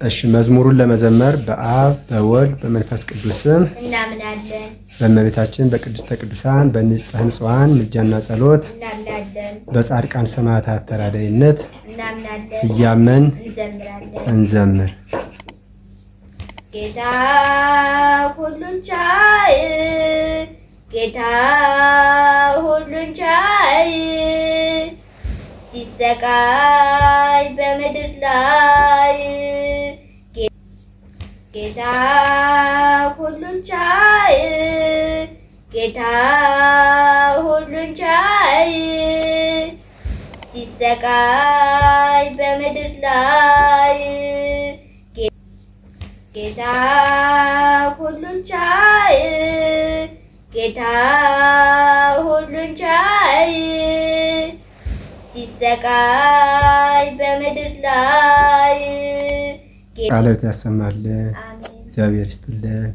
እሺ መዝሙሩን ለመዘመር በአብ በወልድ በመንፈስ ቅዱስ ስም እናምናለን። በእመቤታችን በቅድስተ ቅዱሳን በንጽሕተ ንጹሐን ምልጃና ጸሎት እናምናለን። በጻድቃን ሰማዕታት ተራዳኢነት እናምናለን። እያመን እንዘምራለን። እንዘምር። ጌታ ሁሉን ቻይ፣ ጌታ ሁሉን ቻይ፣ ሲሰቃይ በምድር ላይ ጌታ ሁሉን ቻይ፣ ጌታ ሁሉን ቻይ፣ ሲሰቃይ በምድር ላይ ጌታ ሁሉን ቻይ፣ ጌታ ሁሉን ቻይ፣ ሲሰቃይ በምድር ላይ ቃልዎት ያሰማልን። እግዚአብሔር ይስጥልን።